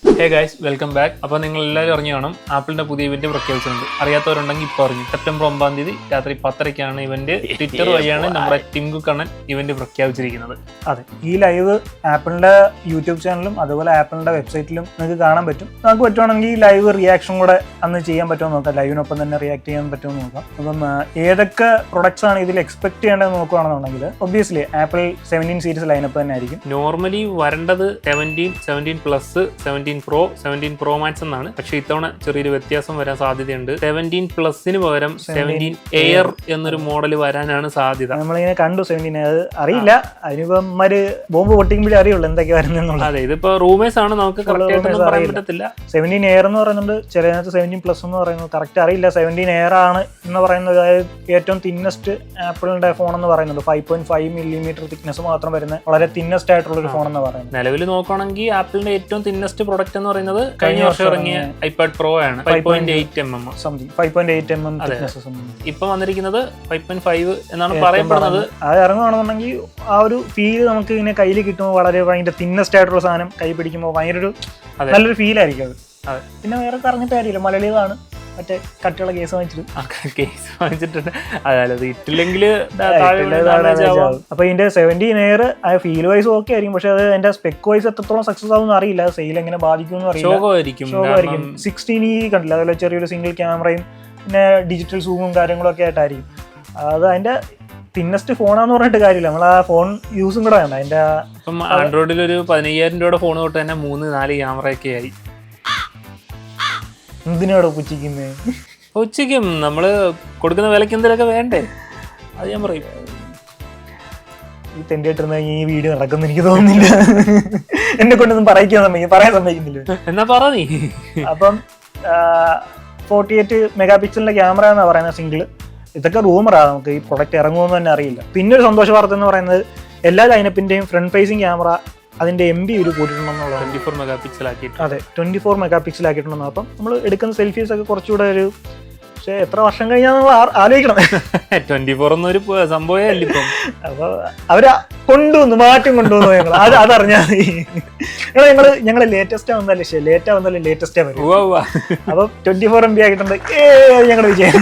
Hey guys, welcome back. അപ്പോൾ നിങ്ങൾ എല്ലാവരും അറിഞ്ഞു കാണും, ആപ്പിളിന്റെ പുതിയ ഇവന്റ് പ്രഖ്യാപിച്ചിട്ടുണ്ട്. അറിയാത്തവരുണ്ടെങ്കിൽ ഇപ്പോൾ അറിഞ്ഞു. സെപ്റ്റംബർ 9 രാത്രി 10:30 ഇവന്റ്. ട്വിറ്റർ വഴിയാണ് നമ്മുടെ ടിം കുക്ക് അണ്ണൻ ഇവന്റ് പ്രഖ്യാപിച്ചിരിക്കുന്നത്. അതെ, ഈ ലൈവ് ആപ്പിളിന്റെ യൂട്യൂബ് ചാനലും അതുപോലെ ആപ്പിളിന്റെ വെബ്സൈറ്റിലും നിങ്ങൾക്ക് കാണാൻ പറ്റും. നമുക്ക് പറ്റുവാണെങ്കിൽ ഈ ലൈവ് റിയാക്ഷൻ കൂടെ അന്ന് ചെയ്യാൻ പറ്റുമോ നോക്കാം. ലൈവിനൊപ്പം തന്നെ റിയാക്ട് ചെയ്യാൻ പറ്റുമോ നോക്കാം. അപ്പം ഏതൊക്കെ പ്രൊഡക്ട്സ് ആണ് ഇതിൽ എക്സ്പെക്ട് ചെയ്യേണ്ടത് നോക്കുകയാണെന്നുണ്ടെങ്കിൽ ഒബ്വിയസ്ലി ആപ്പിൾ 17 സീരീസ് ലൈനപ്പ് തന്നെ ആയിരിക്കും. നോർമലി വരേണ്ടത് 17 പ്ലസ്, 17 പ്രോ, 17 പ്രോ മാക്സ് എന്നാണ്. പക്ഷെ ഇത്തവണ ചെറിയൊരു വ്യത്യാസം വരാൻ സാധ്യതയുണ്ട്. 17 പ്ലസിന് പകരം 17 എയർ എന്നൊരു മോഡൽ വരാനാണ് സാധ്യത. നമ്മളിങ്ങനെ കണ്ടു 17, അത് അറിയില്ല. അതിനിപ്പം ബോംബ് പൊട്ടിക്കുമ്പോഴേ അറിയുള്ളൂ എന്തൊക്കെ വരുന്നുള്ളത്. അതെ, ഇതിപ്പോ റൂമേഴ്സ് ആണ്, നമുക്ക് കറക്റ്റ് പറയാൻ പറ്റത്തില്ല. 17 എയർ എന്ന് പറയുന്നുണ്ട്, ചിലതിനകത്ത് 17 പ്ലസ് എന്ന് പറയുന്നത് കറക്റ്റ് അറിയില്ല. 17 എയർ ആണ് എന്ന് പറയുന്നത് ഏറ്റവും തിന്നസ്റ്റ് ആപ്പിളിന്റെ ഫോൺ എന്ന് പറയുന്നത് 5.5 മില്ലിമീറ്റർ തിക്നെസ് മാത്രം വരുന്ന വളരെ തിന്നസ്റ്റ് ആയിട്ടുള്ള ഒരു ഫോൺ എന്ന് പറയുന്നത്. നിലവിൽ നോക്കുകയാണെങ്കിൽ ആപ്പിളിന്റെ ഏറ്റവും തിന്നസ്റ്റ് പ്രൊഡക്റ്റ് എന്ന് പറയുന്നത് കഴിഞ്ഞ വർഷം ഇറങ്ങിയ ഐപാഡ് പ്രോ ആണ്. 5.8mm something 5.8mm. ഇപ്പൊ വന്നിരിക്കുന്നത് 5.5 എന്നാണ് പറയപ്പെടുന്നത്. അത് ഇറങ്ങുകയാണെന്നുണ്ടെങ്കിൽ ആ ഒരു ഫീൽ നമുക്ക് ഇങ്ങനെ കയ്യിൽ കിട്ടുമ്പോൾ വളരെ ഭയങ്കര തിന്നസ്റ്റ് ആയിട്ടുള്ള സാധനം കൈ പിടിക്കുമ്പോൾ ഭയങ്കര ഒരു നല്ലൊരു ഫീൽ ആയിരിക്കും അത്. പിന്നെ വേറെ പറഞ്ഞിട്ട് കാര്യമില്ല, മലയാളികളാണ് മറ്റേ കട്ടിയുള്ള കേസ് വാങ്ങിച്ചിട്ടുണ്ട്. അതായത് ഇട്ടില്ലെങ്കിൽ അപ്പൊ ഇതിന്റെ 17 എയർ ഫീൽ വൈസ് ഓക്കെ ആയിരിക്കും. പക്ഷെ അത് എന്റെ സ്പെക് വൈസ് എത്രത്തോളം സക്സസ് ആവുമെന്ന് അറിയില്ല. സെയിൽ എങ്ങനെ ബാധിക്കുമെന്ന് അറിയില്ല. 16 കണ്ടില്ല, അതുപോലെ ചെറിയൊരു സിംഗിൾ ക്യാമറയും പിന്നെ ഡിജിറ്റൽ സൂമും കാര്യങ്ങളും ഒക്കെ ആയിട്ടായിരിക്കും. അത് അതിന്റെ തിന്നസ്റ്റ് ഫോണാന്ന് പറഞ്ഞിട്ട് കാര്യമില്ല, നമ്മൾ ആ ഫോൺ യൂസും കൂടെ വേണ്ട. അതിന്റെ ഇപ്പം ആൻഡ്രോയിഡിൽ ഒരു 15,000 രൂപയുടെ ഫോൺ തൊട്ട് തന്നെ 3-4 ക്യാമറ ഒക്കെ ആയി. എന്തിനാടോ പുച്ഛിക്കുന്നത്? ഉച്ചയ്ക്കും നമ്മള് കൊടുക്കുന്ന വിലക്ക് എന്തെങ്കിലുമൊക്കെ വേണ്ടേ, അത് ഞാൻ പറയും. ഈ തെണ്ടിയിട്ടിരുന്ന ഈ വീഡിയോ നടക്കുന്ന എനിക്ക് തോന്നുന്നില്ല. എന്നെ കൊണ്ടൊന്നും പറയാൻ സമ്മതിക്കുന്നില്ല. എന്നാ പറ നീ. അപ്പം 48 മെഗാ പിക്സലിന്റെ ക്യാമറ എന്നാ പറയുന്നത്, സിംഗിൾ. ഇതൊക്കെ റൂമറാണ്, നമുക്ക് ഈ പ്രൊഡക്റ്റ് ഇറങ്ങുമെന്ന് തന്നെ അറിയില്ല. പിന്നെ ഒരു സന്തോഷ വാർത്ത എന്ന് പറയുന്നത് എല്ലാ ലൈനപ്പിന്റെയും ഫ്രണ്ട് ഫേസിംഗ് ക്യാമറ അതിന്റെ MB ഒരു കൂട്ടിയിട്ടുണ്ടെന്നുള്ള 24 മെഗാ പിക്സൽ ആക്കിയിട്ട്. അതെ, 24 മെഗാ പിക്സൽ ആക്കിയിട്ടുണ്ടെന്ന്. അപ്പം നമ്മൾ എടുക്കുന്ന സെൽഫീസ് ഒക്കെ കുറച്ചുകൂടെ ഒരു, പക്ഷെ എത്ര വർഷം കഴിഞ്ഞാൽ നമ്മൾ ആലോചിക്കണം. 24 എന്നൊരു സംഭവമേ അല്ല ഇപ്പം. അപ്പൊ അവര് മാറ്റം കൊണ്ടുവന്നു ഞങ്ങൾ അതറിഞ്ഞാൽ മതി. ഞങ്ങള് ലേറ്റസ്റ്റ് ആവുന്നല്ലേ ലേറ്റസ്റ്റേ വരും. അപ്പൊ 24 MB ആക്കിയിട്ടുണ്ട്, ഞങ്ങൾ വിജയം.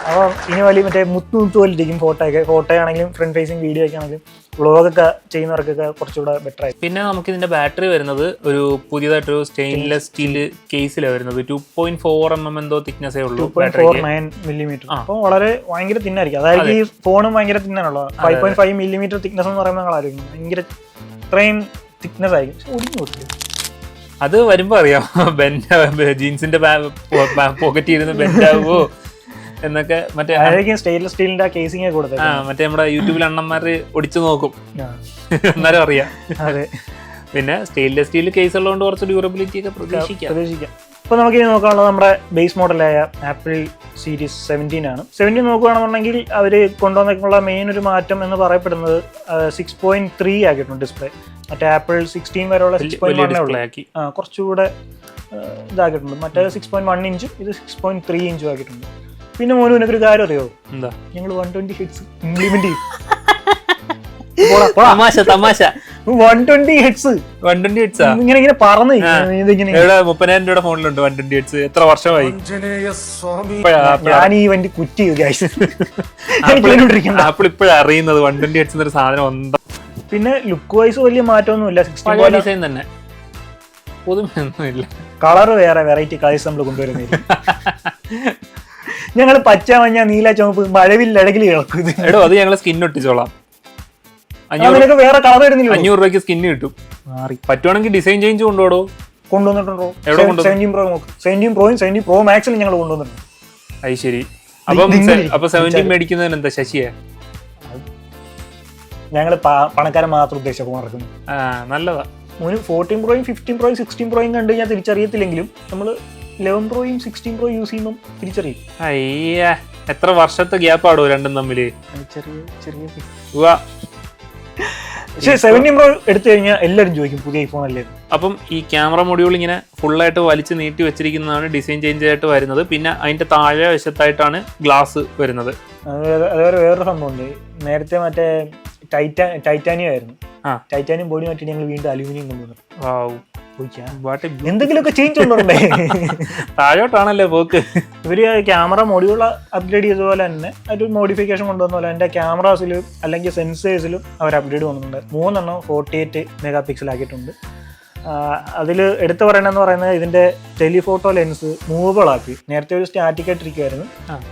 അപ്പൊ ഇനി വലിയ മറ്റേ മുത്തു പോലിരിക്കും ഫോട്ടോ ആണെങ്കിലും ഫ്രണ്ട് ഫേസിങ് വീഡിയോ ഒക്കെ ആണെങ്കിലും വ്ളോഗൊക്കെ ചെയ്യുന്നവർക്കൊക്കെ കുറച്ചുകൂടെ ബെറ്റർ ആയി. പിന്നെ നമുക്ക് ഇതിന്റെ ബാറ്ററി വരുന്നത് ഒരു പുതിയതായിട്ടൊരു സ്റ്റെയിൻലെസ് സ്റ്റീൽ കേസിലാണ് വരുന്നത്. 2.4mm എന്തോ തിക്നെസ്സേ ഉള്ളൂ, 2.49 മില്ലിമീറ്റർ. അപ്പൊ വളരെ ഭയങ്കര തിന്നായിരിക്കും. അതായത് ഈ ഫോണും ഭയങ്കര തിന്നാണല്ലോ. 5.5 മില്ലിമീറ്റർ തിക്നെസ് എന്ന് പറയുമ്പോൾ നിങ്ങളായിരിക്കും ഭയങ്കര ഇത്രയും തിക്നെസ് ആയിരിക്കും. ഒടിഞ്ഞു കൊടുക്കില്ല, അത് വരുമ്പോ അറിയാം. ജീൻസിന്റെ പോക്കറ്റ് ഇരുന്ന് ബെൻഡാവോ എന്നൊക്കെ. മറ്റേ സ്റ്റെയിൻലെസ് സ്റ്റീലിന്റെ കേസിംഗ് കൊടുത്തത് മറ്റേ നമ്മുടെ യൂട്യൂബിൽ അണ്ണന്മാര് ഒടിച്ചു നോക്കും, എന്നാലും അറിയാം. അതെ, പിന്നെ സ്റ്റെയിൻലെസ് സ്റ്റീൽ കേസ് ഉള്ളതുകൊണ്ട് കുറച്ച് ഡ്യൂറബിലിറ്റി ഒക്കെ പ്രതീക്ഷിക്കാം. ഇപ്പൊ നമുക്ക് ഇനി നോക്കാനുള്ളത് നമ്മുടെ ബേസ് മോഡലായ ആപ്പിൾ സീരീസ് 17 ആണ്. 17 നോക്കുകയാണെന്നുണ്ടെങ്കിൽ അവര് കൊണ്ടുവന്നിട്ടുള്ള മെയിൻ ഒരു മാറ്റം എന്ന് പറയപ്പെടുന്നത് 6.3 ആക്കിയിട്ടുണ്ട് ഡിസ്പ്ലേ. മറ്റേ ആപ്പിൾ 16 വരെയുള്ള 6.1 കുറച്ചുകൂടെ ഇതാക്കിയിട്ടുണ്ട്. മറ്റേ 6.1 ഇഞ്ചും ഇത് 6.3 ഇഞ്ചും ആക്കിയിട്ടുണ്ട്. പിന്നെ മോനു എനിക്കൊരു കാര്യം അറിയോ? എന്താ? ഞങ്ങൾ 120 ഹെഡ്സ് ഇംപ്ലിമെന്റ് ചെയ്യും. 120 ഹെഡ്സ് ഇങ്ങനെ പറന്ന് 30,000 രൂപയുടെ ഫോണിലുണ്ട് 120 ഹെഡ്സ്. എത്ര വർഷമായി ഞാൻ ഈ വണ്ടി കുറ്റി ആപ്പിൾ ഇപ്പോഴും അറിയുന്നത് 120 ഹെഡ്സ് എന്നൊരു സാധനം എന്താ. പിന്നെ ലുക്ക് വൈസ് വലിയ മാറ്റമൊന്നുമില്ല. 16 ഡിസൈൻ തന്നെ, പുതുമയൊന്നുമില്ല. കളർ വേറെ വെറൈറ്റി കളേഴ്സ് നമ്മൾ കൊണ്ടുവരുന്നത്. ഞങ്ങൾ പച്ച, മഞ്ഞ, നീല, ചുവപ്പ് മഴവില്ലഴകിൽ കിടക്കും. എടോ, അത് ഞങ്ങൾ സ്കിൻ ഒട്ടിച്ചോളാം. വേറെ കളർ വരുന്നില്ല. 500 രൂപയ്ക്ക് സ്കിൻ കിട്ടും. പറ്റുവാണെങ്കിൽ ഡിസൈൻ ചേഞ്ച് കൊണ്ടുവന്നിട്ടുണ്ടോ? 17 പ്രോ നോക്ക്. 17 പ്രോയും 17 പ്രോ മാക്സിലും ഞങ്ങൾ കൊണ്ടുവന്നിട്ടുണ്ട്. അത് ശരി. അപ്പൊ 17 മേടിക്കുന്നതിന് എന്താ ശശിയെ? ഞങ്ങൾ പണക്കാരൻ മാത്രം ഉദ്ദേശിച്ചു നടക്കുന്നു. നല്ലതാ. 14 പ്രോയും 15 പ്രോയും 16 പ്രോയും കണ്ടു കഴിഞ്ഞാൽ തിരിച്ചറിയത്തില്ലെങ്കിലും നമ്മൾ 11 പ്രോയും 16 പ്രോ യൂസ് ചെയ്യുമ്പോൾ തിരിച്ചറിയും. അയ്യ, എത്ര വർഷത്തെ ഗ്യാപ്പ് ആടോ രണ്ടും തമ്മില്? ചെറിയ പക്ഷേ 17 പ്രോ എടുത്തു കഴിഞ്ഞാൽ എല്ലാവരും ചോദിക്കും പുതിയ ഐഫോൺ അല്ലേ. അപ്പം ഈ ക്യാമറ മൊഡ്യൂൾ ഇങ്ങനെ ഫുള്ളായിട്ട് വലിച്ച് നീട്ടി വെച്ചിരിക്കുന്നതാണ് ഡിസൈൻ ചേഞ്ച് ആയിട്ട് വരുന്നത്. പിന്നെ അതിന്റെ താഴെ വശത്തായിട്ടാണ് ഗ്ലാസ് വരുന്നത്. അതുപോലെ വേറൊരു സംഭവമുണ്ട്. നേരത്തെ മറ്റേ ടൈറ്റാനിയം ആയിരുന്നു. ടൈറ്റാനിയം ബോഡി മാറ്റി ഞങ്ങൾ വീണ്ടും അലൂമിനിയം കൊണ്ടുവന്നു. എന്തെങ്കിലുമൊക്കെ ചേഞ്ച് ഉണ്ടോണ്ടേ. താഴോട്ടാണല്ലേ പോക്ക്. ഇവര് ക്യാമറ മൊഡ്യൂൾ അപ്ഗ്രേഡ് ചെയ്തതുപോലെ തന്നെ ഒരു മോഡിഫിക്കേഷൻ കൊണ്ടുവന്ന പോലെ എൻ്റെ ക്യാമറാസിലും അല്ലെങ്കിൽ സെൻസേഴ്സിലും അവർ അപ്ഗ്രേഡ് വന്നിട്ടുണ്ട്. 3 48 മെഗാ പിക്സൽ ആക്കിയിട്ടുണ്ട്. അതിൽ എടുത്തു പറയണമെന്ന് പറയുന്നത് ഇതിൻ്റെ ടെലിഫോട്ടോ ലെൻസ് മൂവബിൾ ആക്കി. നേരത്തെ ഒരു സ്റ്റാറ്റിക് ആയിട്ടിരിക്കുമായിരുന്നു,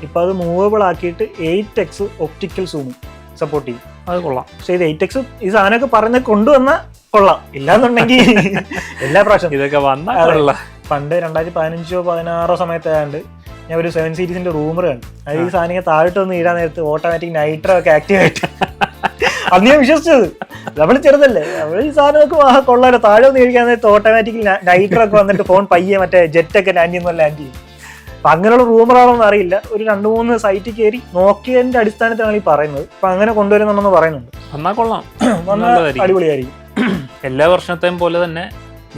ഇപ്പം അത് മൂവബിൾ ആക്കിയിട്ട് 8x ഒപ്റ്റിക്കൽ സൂം സപ്പോർട്ട് ചെയ്യും. അത് കൊള്ളാം. പക്ഷേ ഇത് 8x ഈ സാധനമൊക്കെ പറഞ്ഞ് കൊണ്ടുവന്ന കൊള്ളാം, ഇല്ലാന്നുണ്ടെങ്കിൽ എല്ലാ പ്രാവശ്യം ഇതൊക്കെ വന്നാൽ പണ്ട് 2015-16 സമയത്തായതുകൊണ്ട് ഞാൻ ഒരു 7 സീരീസിന്റെ റൂമർ കണ്ടു. അത് ഈ സാധനം താഴോട്ട് വന്ന് ഇടാൻ നേരത്ത് ഓട്ടോമാറ്റിക് നൈട്രോ ഒക്കെ ആക്റ്റീവ് ആയിട്ട് അന്ന് ഞാൻ വിശ്വസിച്ചത്. നമ്മൾ ചെറുതല്ലേ, നമ്മൾ ഈ സാധനമൊക്കെ കൊള്ളാലോ, താഴെ ഒന്ന് കഴിക്കാൻ നേരത്ത് ഓട്ടോമാറ്റിക് നൈട്രോ ഒക്കെ വന്നിട്ട് ഫോൺ പയ്യെ മറ്റേ ജെറ്റൊക്കെ ലാൻഡ് ചെയ്യുന്ന ലാൻഡ് ചെയ്യും. അപ്പൊ അങ്ങനെയുള്ള റൂമറാണോന്ന് അറിയില്ല. ഒരു 2-3 സൈറ്റിൽ കയറി നോക്കിയതിന്റെ അടിസ്ഥാനത്തിലാണ് ഈ പറയുന്നത്. അപ്പൊ അങ്ങനെ കൊണ്ടുവരുന്നുണ്ടെന്ന് പറയുന്നുണ്ട്. വന്നാൽ കൊള്ളാം, അടിപൊളിയായിരിക്കും. എല്ലാ വർഷത്തെയും പോലെ തന്നെ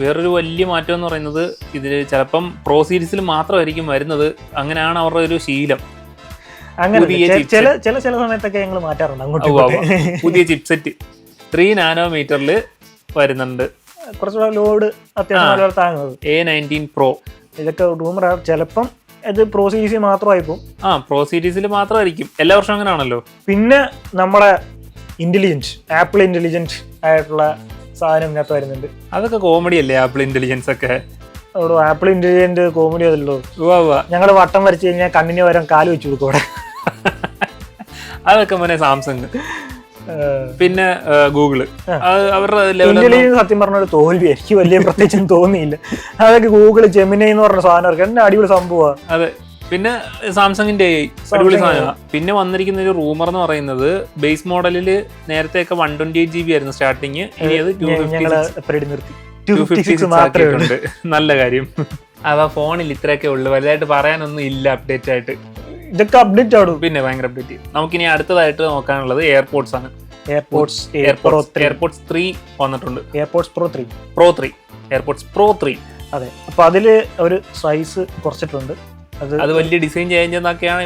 വേറൊരു വലിയ മാറ്റം എന്ന് പറയുന്നത് ഇതിൽ ചിലപ്പം പ്രോ സീരീസിൽ മാത്രമായിരിക്കും വരുന്നത്. അങ്ങനെയാണ് അവരുടെ ഒരു ശീലം. അങ്ങനെ ചില സമയത്തൊക്കെ ഞങ്ങൾ മാറ്റാറുണ്ട് അങ്ങോട്ട്. പുതിയ ചിപ്സെറ്റ് 3 നാനോമീറ്ററിൽ വരുന്നുണ്ട്. കുറച്ചുകൂടെ ലോഡ് അത്യാവശ്യം താങ്ങുന്നത് A19 Pro. ഇതൊക്കെ റൂമറാണ്. ചിലപ്പം ഇത് പ്രോ സീരീസിൽ മാത്രമായിപ്പോൾ പ്രോ സീരീസിൽ മാത്രമായിരിക്കും. എല്ലാ വർഷവും അങ്ങനെയാണല്ലോ. പിന്നെ നമ്മുടെ ഇന്റലിജൻസ്, ആപ്പിൾ ഇന്റലിജൻസ് ആയിട്ടുള്ള സാധനം ഇതിനകത്ത് വരുന്നുണ്ട്. അതൊക്കെ കോമഡി അല്ലേ ആപ്പിൾ ഇന്റലിജൻസ് ഒക്കെ? ആപ്പിൾ ഇന്റലിജന്റ് കോമഡി അതല്ലോ. ഞങ്ങൾ വട്ടം വരച്ച് കഴിഞ്ഞാൽ കണ്ണിന് വരാൻ കാല് വെച്ചു കൊടുക്കും അവിടെ. അതൊക്കെ മോനെ സാംസങ്, പിന്നെ ഗൂഗിള്, അവരുടെ ഇന്റലിജൻസ് സത്യം പറഞ്ഞ ഒരു തോൽവി. എനിക്ക് വലിയ പ്രത്യേകിച്ചൊന്നും തോന്നിയില്ല. അതൊക്കെ ഗൂഗിള് ജെമിനി എന്ന് പറഞ്ഞ സാധനം എന്നെ അടിപൊളി സംഭവമാണ്. അതെ. പിന്നെ സാംസങ്ങിന്റെ അടിപൊളി സാധനമാണ്. പിന്നെ വന്നിരിക്കുന്ന ഒരു റൂമർ എന്ന് പറയുന്നത് ബേസ് മോഡലിൽ നേരത്തെയൊക്കെ 128 GB ആയിരുന്നു സ്റ്റാർട്ടിങ്. ഇനി അത് 256 ആക്കിയിട്ടുണ്ട്. നല്ല കാര്യം. അവ ഫോണിൽ ഇത്രയൊക്കെ ഉള്ളു, വലുതായിട്ട് പറയാനൊന്നും ഇല്ല അപ്ഡേറ്റ് ആയിട്ട്. ഇതൊക്കെ അപ്ഡേറ്റ് ആവും. പിന്നെ ഭയങ്കര അപ്ഡേറ്റ്. നമുക്കിനി അടുത്തതായിട്ട് നോക്കാനുള്ളത് എയർപോർട്സ് ആണ്. എയർപോർട്സ് 3 വന്നിട്ടുണ്ട്. Airports Pro 3. അതെ. അപ്പൊ അതില് ഒരു സൈസ് കുറച്ചിട്ടുണ്ട്. അത് വലിയ ഡിസൈൻ ചേഞ്ച് എന്നൊക്കെയാണ്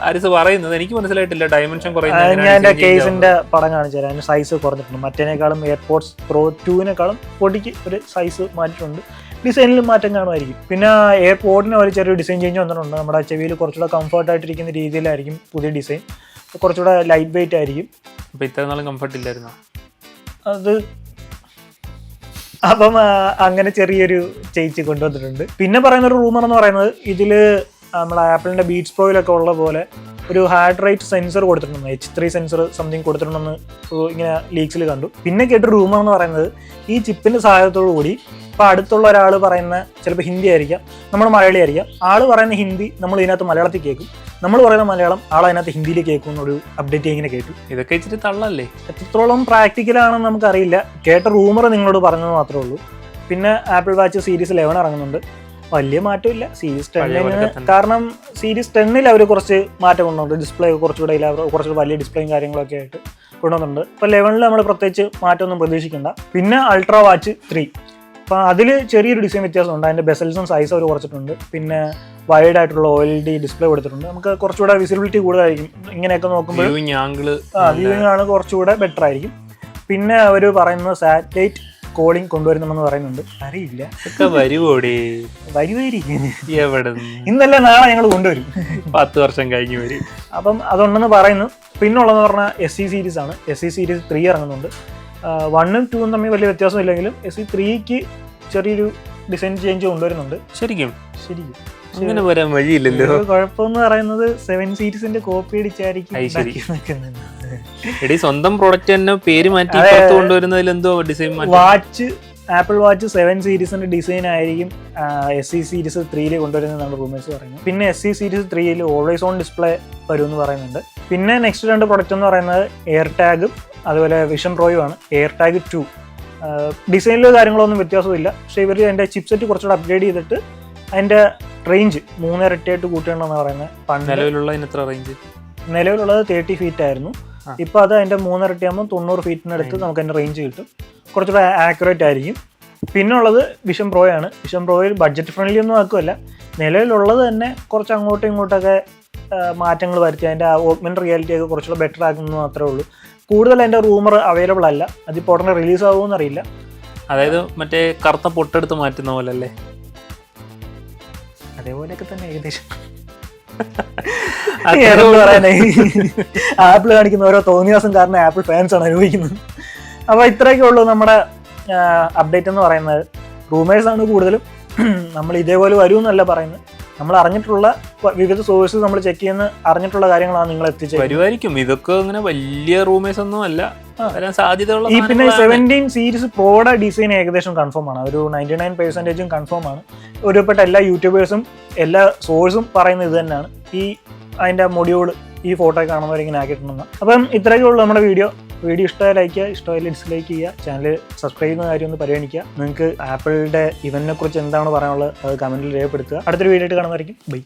ആരിസ് പറയുന്നത്. എനിക്ക് മനസ്സിലായിട്ടില്ല ഡയമെൻഷൻ ഞാൻ എന്റെ കേസിന്റെ പടം കാണിച്ചു തരാം. അതിന് സൈസ് കുറഞ്ഞിട്ടുണ്ട്. മറ്റേനേക്കാളും എയർപോർട്സ് Pro 2-നേക്കാളും പൊടിക്ക് ഒരു സൈസ് മാറ്റിയിട്ടുണ്ട്. ഡിസൈനിലും മാറ്റം കാണുമായിരിക്കും. പിന്നെ എയർപോർട്ടിന് ഒരു ചെറിയ ഡിസൈൻ ചേഞ്ച് വന്നിട്ടുണ്ട്. നമ്മുടെ ചെവിയിൽ കുറച്ചുകൂടെ കംഫർട്ട് ആയിട്ടിരിക്കുന്ന രീതിയിലായിരിക്കും പുതിയ ഡിസൈൻ. കുറച്ചുകൂടെ ലൈറ്റ് വെയിറ്റ് ആയിരിക്കും. അപ്പൊ ഇത്ര നാളും കംഫർട്ട് ഇല്ലായിരുന്നോ അത്? അപ്പം അങ്ങനെ ചെറിയൊരു ചേഞ്ച് കൊണ്ടുവന്നിട്ടുണ്ട്. പിന്നെ പറയുന്ന ഒരു റൂമർ എന്ന് പറയുന്നത് ഇതില് നമ്മളെ ആപ്പിളിന്റെ ബീറ്റ്സ് പ്രോയിലൊക്കെ ഉള്ള പോലെ ഒരു ഹാർട്ട് റേറ്റ് സെൻസർ കൊടുത്തിട്ടുണ്ട്. H3 സെൻസർ സംതിങ് കൊടുത്തിട്ടുണ്ടെന്ന് ഇങ്ങനെ ലീക്സിൽ കണ്ടു. പിന്നെ കേട്ടൊരു റൂമർ എന്ന് പറയുന്നത് ഈ ചിപ്പിന്റെ സഹായത്തോടു കൂടി ഇപ്പൊ അടുത്തുള്ള ഒരാൾ പറയുന്ന ചിലപ്പോൾ ഹിന്ദി ആയിരിക്കാം, നമ്മൾ മലയാളി ആയിരിക്കാം. ആള് പറയുന്ന ഹിന്ദി നമ്മൾ ഇതിനകത്ത് മലയാളത്തിൽ കേൾക്കും, നമ്മൾ പറയുന്ന മലയാളം ആൾ അതിനകത്ത് ഹിന്ദിയിൽ കേൾക്കും എന്നൊരു അപ്ഡേറ്റ് ഇങ്ങനെ കേട്ടു. ഇതൊക്കെ ഇച്ചിരി തള്ളല്ലേ? എത്രത്തോളം പ്രാക്ടിക്കലാണെന്ന് നമുക്കറിയില്ല. കേട്ട റൂമർ നിങ്ങളോട് പറഞ്ഞത് മാത്രമേ ഉള്ളൂ. പിന്നെ ആപ്പിൾ വാച്ച് സീരീസ് 11 ഇറങ്ങുന്നുണ്ട്. വലിയ മാറ്റമില്ല സീരീസ് 10. കാരണം സീരീസ് 10 അവർ കുറച്ച് മാറ്റം കൊണ്ടുവന്നുണ്ട്. ഡിസ്പ്ലേ കുറച്ചുകൂടെ കുറച്ചുകൂടെ വലിയ ഡിസ്പ്ലേയും കാര്യങ്ങളൊക്കെ ആയിട്ട് കൊണ്ടുവന്നിട്ടുണ്ട്. ഇപ്പോൾ 11 നമ്മൾ പ്രത്യേകിച്ച് മാറ്റമൊന്നും പ്രതീക്ഷിക്കേണ്ട. പിന്നെ അൾട്രാ വാച്ച് 3, അപ്പോൾ അതിൽ ചെറിയൊരു ഡിസൈൻ വ്യത്യാസമുണ്ട്. അതിൻ്റെ ബെസൽസും സൈസ് അവർ കുറച്ചിട്ടുണ്ട്. പിന്നെ വൈഡ് ആയിട്ടുള്ള OLED ഡിസ്പ്ലേ കൊടുത്തിട്ടുണ്ട്. നമുക്ക് കുറച്ചുകൂടെ വിസിബിലിറ്റി കൂടുതലായിരിക്കും. ഇങ്ങനെയൊക്കെ നോക്കുമ്പോൾ വ്യൂയിങ് ആണ് കുറച്ചുകൂടെ ബെറ്റർ ആയിരിക്കും. പിന്നെ അവർ പറയുന്നത് സാറ്റലൈറ്റ് കോളിംഗ് കൊണ്ടുവരുന്നുണ്ടെന്ന് പറയുന്നുണ്ട്. അറിയില്ല, വരുമായിരിക്കും. ഇന്നല്ല നാളെ ഞങ്ങൾ കൊണ്ടുവരും. 10 വർഷം കഴിഞ്ഞ് വരും. അപ്പം അതുണ്ടെന്ന് പറയുന്നു. പിന്നുള്ളതെന്ന് പറഞ്ഞാൽ SE സീരീസ് ആണ്. SE സീരീസ് 3 ഇറങ്ങുന്നുണ്ട്. 1ഉം 2ഉം തമ്മിൽ വലിയ വ്യത്യാസം ഇല്ലെങ്കിലും SE 3ക്ക് ചെറിയൊരു ഡിസൈൻ ചേഞ്ച് കൊണ്ടുവരുന്നുണ്ട്. ശരിക്കും അങ്ങനെ വരാൻ വഴിയില്ലല്ലോ. കുഴപ്പമെന്ന് പറയുന്നത് 7 സീരീസിന്റെ കോപ്പി അടിച്ചായിരിക്കും. സ്വന്തം പ്രോഡക്റ്റ് തന്നെ പേര് മാറ്റി കൊണ്ടുവരുന്നതിൽ എന്തോ ഡിസൈൻ വാച്ച് ആപ്പിൾ വാച്ച് 7 സീരീസിന്റെ ഡിസൈൻ ആയിരിക്കും SE സീരീസ് 3 കൊണ്ടുവരുന്നതാണ് റൂമേഴ്സ് പറയുന്നത്. പിന്നെ SE series 3 always on display വരുമെന്ന് പറയുന്നുണ്ട്. പിന്നെ നെക്സ്റ്റ് 2 പ്രൊഡക്റ്റ് എന്ന് പറയുന്നത് എയർ ടാഗും അതുപോലെ വിഷൻ പ്രോയും ആണ്. എയർ ടാഗ് 2 ഡിസൈനിലോ കാര്യങ്ങളൊന്നും വ്യത്യാസമില്ല. പക്ഷേ ഇവർ അതിൻ്റെ ചിപ്സെറ്റ് കുറച്ചുകൂടെ അപ്ഗ്രേഡ് ചെയ്തിട്ട് അതിൻ്റെ റേഞ്ച് 3 ഇരട്ടിയായിട്ട് കൂട്ടണമെന്നാണ് പറയുന്നത്. നിലവിലുള്ളത് 30 ഫീറ്റ് ആയിരുന്നു. ഇപ്പോൾ അത് അതിൻ്റെ 3 ഇരട്ടിയാകുമ്പോൾ 90 ഫീറ്റിനടുത്ത് നമുക്ക് അതിൻ്റെ റേഞ്ച് കിട്ടും. കുറച്ചുകൂടെ ആക്യുറേറ്റ് ആയിരിക്കും. പിന്നെ ഉള്ളത് വിഷൻ പ്രോയാണ്. വിഷൻ പ്രോയിൽ ബഡ്ജറ്റ് ഫ്രണ്ട്ലി ഒന്നും ആക്കുമല്ല, നിലവിലുള്ളത് തന്നെ കുറച്ച് അങ്ങോട്ടും ഇങ്ങോട്ടൊക്കെ മാറ്റങ്ങൾ വരുത്തി അതിൻ്റെ ഓഗ്മെൻറ്റ് റിയാലിറ്റി ഒക്കെ കുറച്ചുകൂടെ ബെറ്റർ ആക്കുന്നത് മാത്രമേ ഉള്ളൂ. കൂടുതൽ അതിൻ്റെ റൂമർ അവൈലബിൾ അല്ല. അതിപ്പോൾ ഉടനെ റിലീസ് ആകുമെന്ന് അറിയില്ല. അതായത് മറ്റേ കറുത്ത പൊട്ടെടുത്ത് മാറ്റുന്ന പോലെ അല്ലേ? അതേപോലെയൊക്കെ തന്നെ ഏകദേശം. ആപ്പിൾ കാണിക്കുന്ന ഓരോ തോന്നിയാസം കാരണം ആപ്പിൾ ഫാൻസ് ആണ് അനുഭവിക്കുന്നത്. അപ്പോൾ ഇത്രയൊക്കെ ഉള്ളൂ നമ്മുടെ അപ്ഡേറ്റ് എന്ന് പറയുന്നത്. റൂമേഴ്സ് ആണ് കൂടുതലും. നമ്മൾ ഇതേപോലെ വരുമെന്നല്ല പറയുന്നത്. നമ്മൾ അറിഞ്ഞിട്ടുള്ള വിവിധ സോഴ്സസ് നമ്മൾ ചെക്ക് ചെയ്യുന്ന അറിഞ്ഞിട്ടുള്ള കാര്യങ്ങളാണ് നിങ്ങൾ എത്തിച്ചത്. വരുമായിരിക്കും. ഇതൊക്കെ അങ്ങനെ വലിയ റൂമേഴ്സ് ഒന്നും അല്ല, വരാൻ സാധ്യതയുള്ള. ഈ പിന്നെ 17 സീരീസ് പ്രോയുടെ ഡിസൈൻ ഏകദേശം കൺഫേം ആണ്. ഒരു 99% കൺഫേം ആണ്. ഒരുപ്പെട്ട എല്ലാ യൂട്യൂബേഴ്സും എല്ലാ സോഴ്സും പറയുന്നത് ഇത് തന്നെയാണ്. ഈ അതിൻ്റെ മൊഡ്യൂൾ ഈ ഫോട്ടോ കാണുന്നവരിങ്ങനെ ആക്കിയിട്ടുണ്ടെന്ന്. അപ്പം ഇത്രയൊക്കെ ഉള്ളൂ നമ്മുടെ വീഡിയോ ഇഷ്ടമായി ലൈക്ക് ചെയ്യുക, ഇഷ്ടമായാലും ഡിസ്ലൈക്ക് ചെയ്യുക. ചാനൽ സബ്സ്ക്രൈബ് ചെയ്യുന്ന കാര്യം ഒന്ന് പരിഗണിക്കുക. നിങ്ങൾക്ക് ആപ്പിളിൻ്റെ ഇവന്റിനെ കുറിച്ച് എന്താണ് പറയാനുള്ളത് അത് കമൻറ്റിൽ രേഖപ്പെടുത്തുക. അടുത്തൊരു വീഡിയോ ആയിട്ട് കാണുന്നതായിരിക്കും. ബൈ.